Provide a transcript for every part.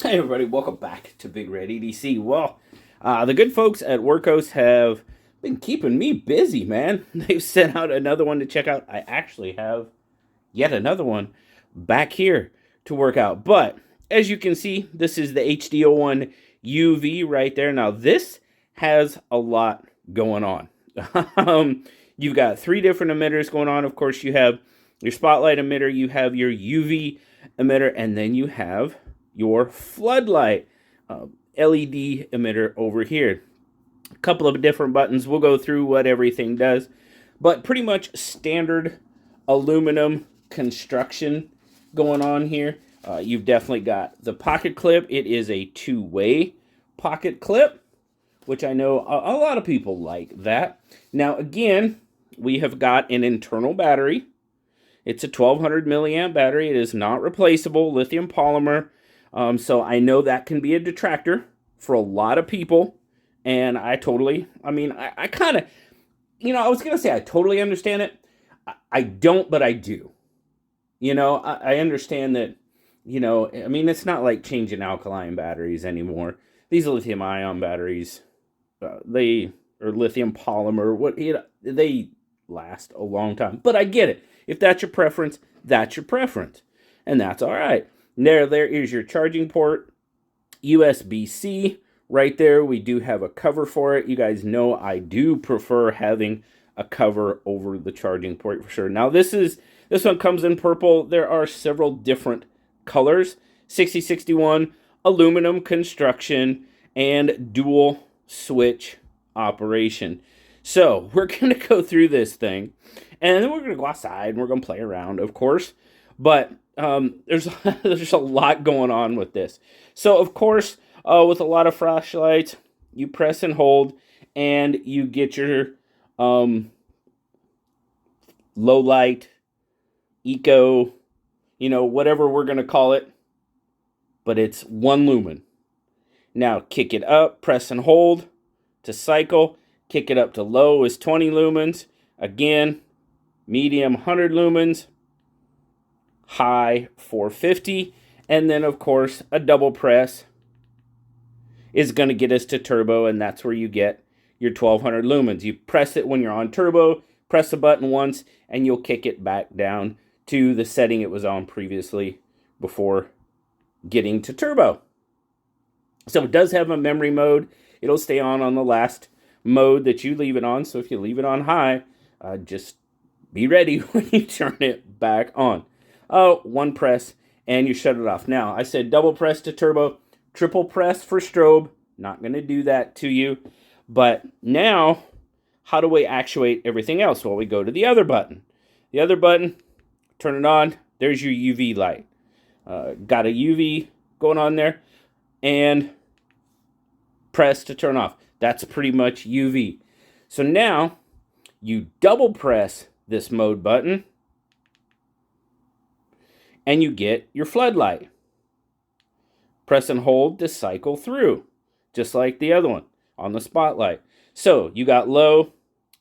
Hey everybody, welcome back to BigRedEDC. Well, the good folks at Wurkkos have been keeping me busy, man. They've sent out another one to check out. I actually have yet another one back here to work out. But as you can see, this is the HD01 UV right there. Now this has a lot going on. You've got three different emitters going on. Of course, you have your spotlight emitter, you have your UV emitter, and then you have your floodlight LED emitter over here. A couple of different buttons. We'll go through what everything does, but pretty much standard aluminum construction going on here. You've definitely got the pocket clip. It is a two-way pocket clip, which I know a lot of people like that. Now, again, we have got an internal battery. It's a 1200 milliamp battery. It is not replaceable, lithium polymer. So I know that can be a detractor for a lot of people. And I kind of, I was going to say I totally understand it. I don't, but I do. I understand that, it's not like changing alkaline batteries anymore. These lithium ion batteries, they are lithium polymer. They last a long time. But I get it. If that's your preference, that's your preference. And that's all right. There is your charging port, USB-C right there. We do have a cover for it. You guys know I do prefer having a cover over the charging port for sure. Now this one comes in purple. There are several different colors. 6061 aluminum construction and dual switch operation. So we're going to go through this thing, and then we're going to go outside and we're going to play around, of course. But there's a lot going on with this. So, of course, with a lot of flashlights, you press and hold, and you get your low light, eco, whatever we're going to call it. But it's 1 lumen. Now, kick it up, press and hold to cycle. Kick it up to low is 20 lumens. Again, medium 100 lumens. High 450. And then, of course, a double press is going to get us to turbo, and that's where you get your 1200 lumens. You press it when you're on turbo, press the button once, and you'll kick it back down to the setting it was on previously before getting to turbo. So it does have a memory mode. It'll stay on the last mode that you leave it on. So if you leave it on high, just be ready when you turn it back on. One press and you shut it off. Now, I said double press to turbo, triple press for strobe. Not going to do that to you. But now, how do we actuate everything else? Well, we go to the other button. The other button, turn it on. There's your UV light. Got a UV going on there. And press to turn off. That's pretty much UV. So now, you double press this mode button, and you get your floodlight. Press and hold to cycle through, just like the other one on the spotlight. So you got low,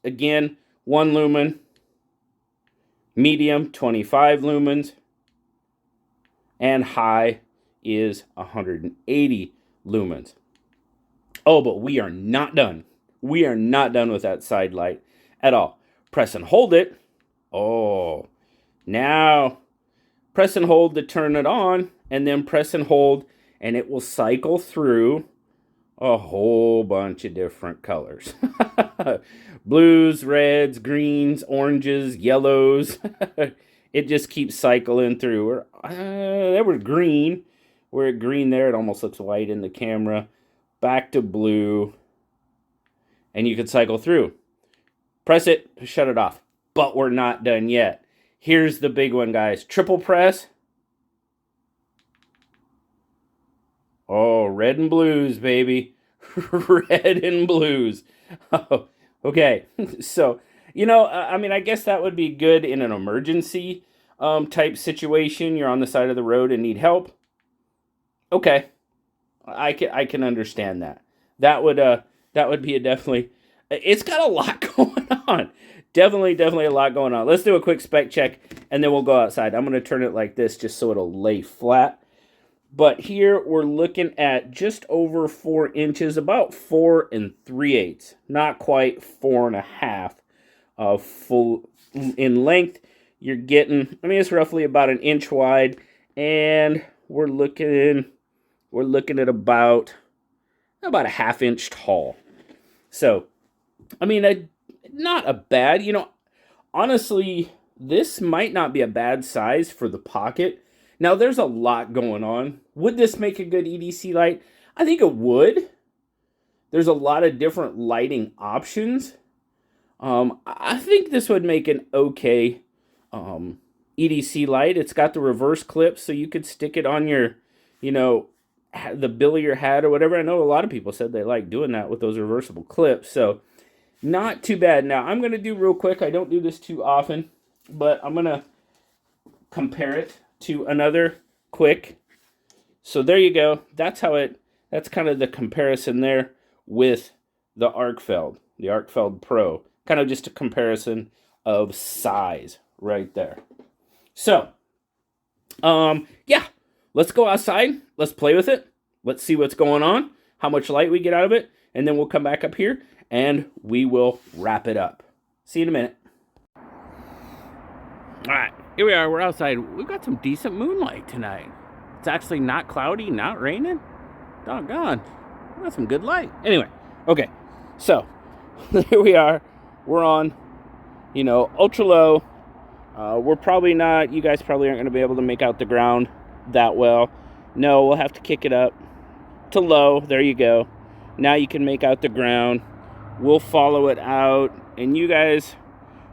again, 1 lumen, medium, 25 lumens, and high is 180 lumens. Oh, but we are not done. We are not done with that side light at all. Press and hold it. Oh, now press and hold to turn it on, and then press and hold, and it will cycle through a whole bunch of different colors. Blues, reds, greens, oranges, yellows. It just keeps cycling through. There was green. We're at green there. It almost looks white in the camera. Back to blue. And you can cycle through. Press it, shut it off. But we're not done yet. Here's the big one, guys. Triple press. Oh, red and blues, baby. Red and blues. Oh, okay. So, I guess that would be good in an emergency type situation. You're on the side of the road and need help. Okay. I can understand that. That would be a definitely. It's got a lot going on. Definitely a lot going on. Let's do a quick spec check, and then we'll go outside. I'm going to turn it like this just so it'll lay flat. But here we're looking at just over 4 inches, about 4 3/8, not quite 4.5 full in length. You're getting, I mean, it's roughly about 1 inch wide, and we're looking at about a 1/2 inch tall. So, I mean, not a bad, honestly, this might not be a bad size for the pocket. Now, there's a lot going on. Would this make a good EDC light? I think it would. There's a lot of different lighting options. I think this would make an okay EDC light. It's got the reverse clip, so you could stick it on your, the bill of your hat or whatever. I know a lot of people said they like doing that with those reversible clips, so not too bad. Now, I'm going to do real quick. I don't do this too often, but I'm going to compare it to another quick. So there you go. That's kind of the comparison there with the Arkfeld Pro. Kind of just a comparison of size right there. So, yeah, let's go outside. Let's play with it. Let's see what's going on, how much light we get out of it, and then we'll come back up here and we will wrap it up. See you in a minute. All right, here we are. We're outside. We've got some decent moonlight tonight. It's actually not cloudy, not raining. Doggone. We got some good light. Anyway, okay. So, here we are. We're on, ultra low. We're probably not, you guys probably aren't going to be able to make out the ground that well. No, we'll have to kick it up to low. There you go. Now you can make out the ground. We'll follow it out, and you guys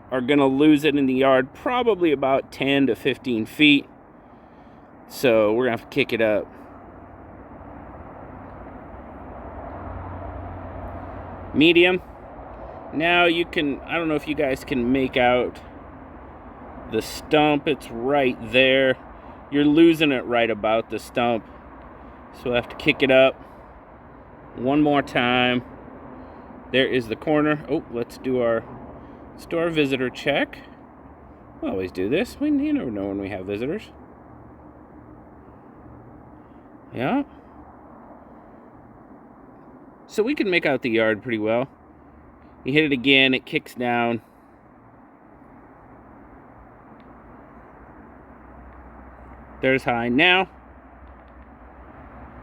are going to lose it in the yard probably about 10 to 15 feet. So we're going to have to kick it up. Medium. Now you can, I don't know if you guys can make out the stump. It's right there. You're losing it right about the stump. So we'll have to kick it up one more time. There is the corner. Oh, let's do our visitor check. We always do this. You never know when we have visitors. Yeah. So we can make out the yard pretty well. You hit it again, it kicks down. There's high. Now,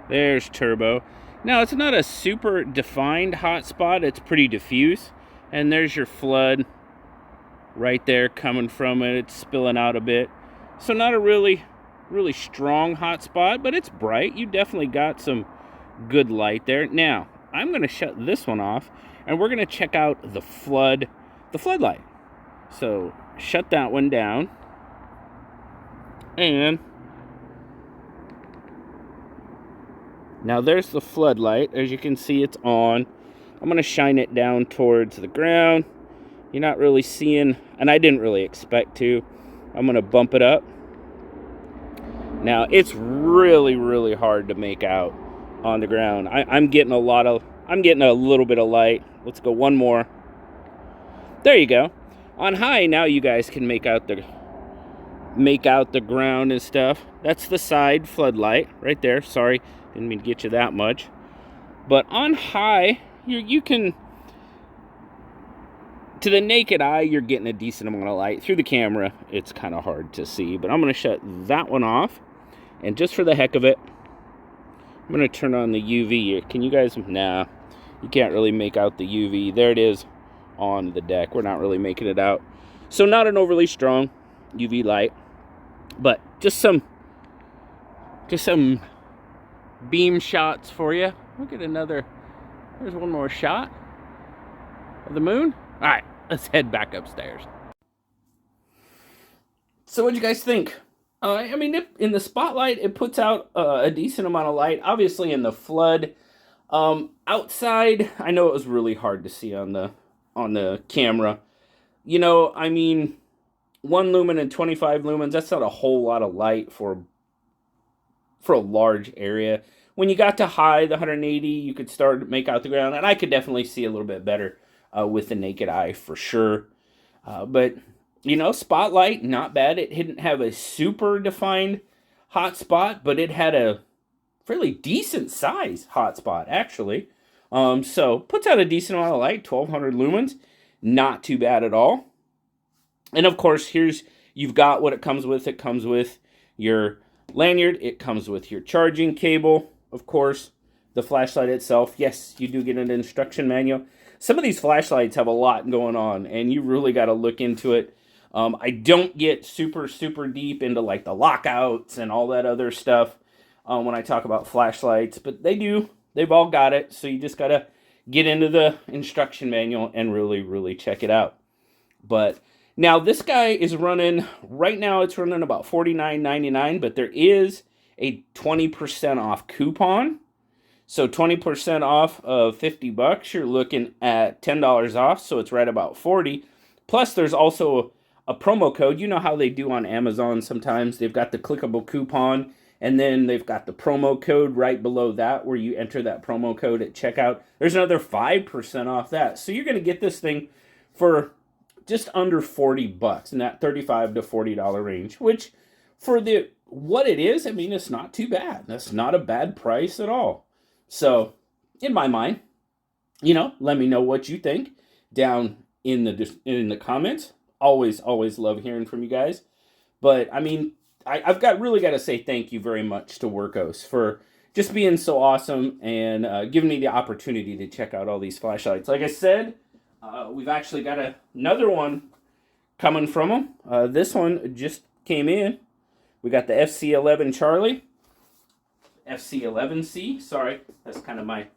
there's turbo. Now, it's not a super defined hot spot. It's pretty diffuse. And there's your flood right there coming from it. It's spilling out a bit. So not a really strong hot spot, but it's bright. You definitely got some good light there. Now, I'm going to shut this one off, and we're going to check out the floodlight. So, shut that one down. And now there's the floodlight. As you can see, it's on. I'm going to shine it down towards the ground. You're not really seeing, and I didn't really expect to. I'm going to bump it up. Now, it's really hard to make out on the ground. I'm getting a little bit of light. Let's go one more. There you go. On high, now you guys can make out the ground and stuff. That's the side floodlight right there. Sorry, didn't mean to get you that much. But on high, you can, to the naked eye, you're getting a decent amount of light. Through the camera, it's kind of hard to see. But I'm going to shut that one off. And just for the heck of it, I'm going to turn on the UV. Can you guys, nah, you can't really make out the UV. There it is on the deck. We're not really making it out. So not an overly strong UV light, but just some beam shots for you. Look at another, there's one more shot of the moon. All right, let's head back upstairs. So what'd you guys think? I mean, in the spotlight, it puts out a decent amount of light. Obviously, in the flood, outside, I know it was really hard to see on the camera. I mean, 1 lumen and 25 lumens, that's not a whole lot of light for a large area. When you got to high, the 180, you could start to make out the ground, and I could definitely see a little bit better with the naked eye for sure. But spotlight, not bad. It didn't have a super defined hot spot, but it had a fairly decent size hotspot, actually. So puts out a decent amount of light, 1200 lumens. Not too bad at all. And of course, you've got what it comes with. It comes with your lanyard. It comes with your charging cable. Of course, the flashlight itself. Yes, you do get an instruction manual. Some of these flashlights have a lot going on, and you really got to look into it. I don't get super deep into like the lockouts and all that other stuff when I talk about flashlights, but they do. They've all got it, so you just got to get into the instruction manual and really check it out. But now this guy is running, right now it's running about $49.99, but there is a 20% off coupon. So 20% off of $50, you're looking at $10 off, so it's right about $40. Plus there's also a promo code. You know how they do on Amazon sometimes. They've got the clickable coupon, and then they've got the promo code right below that where you enter that promo code at checkout. There's another 5% off that. So you're going to get this thing for just under $40 in that $35 to $40 range, which for what it is, I mean, it's not too bad. That's not a bad price at all. So in my mind, let me know what you think down in the comments. Always love hearing from you guys. But I mean, I've really got to say thank you very much to Wurkkos for just being so awesome and giving me the opportunity to check out all these flashlights. Like I said, we've actually got another one coming from them. This one just came in. We got the FC11 Charlie. FC11C, sorry. That's kind of my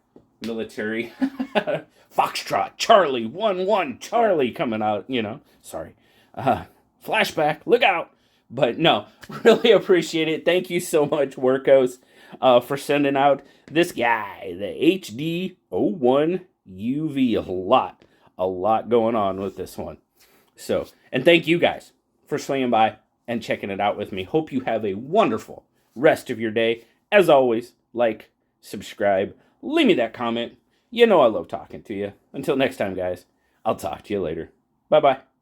military. Foxtrot, Charlie, 1-1, Charlie coming out, Sorry. Flashback, look out. But no, really appreciate it. Thank you so much, Wurkkos, for sending out this guy, the HD01 UV. A lot going on with this one. So, and thank you guys for swinging by and checking it out with me. Hope you have a wonderful rest of your day. As always, like, subscribe, leave me that comment. I love talking to you. Until next time, guys, I'll talk to you later. Bye-bye.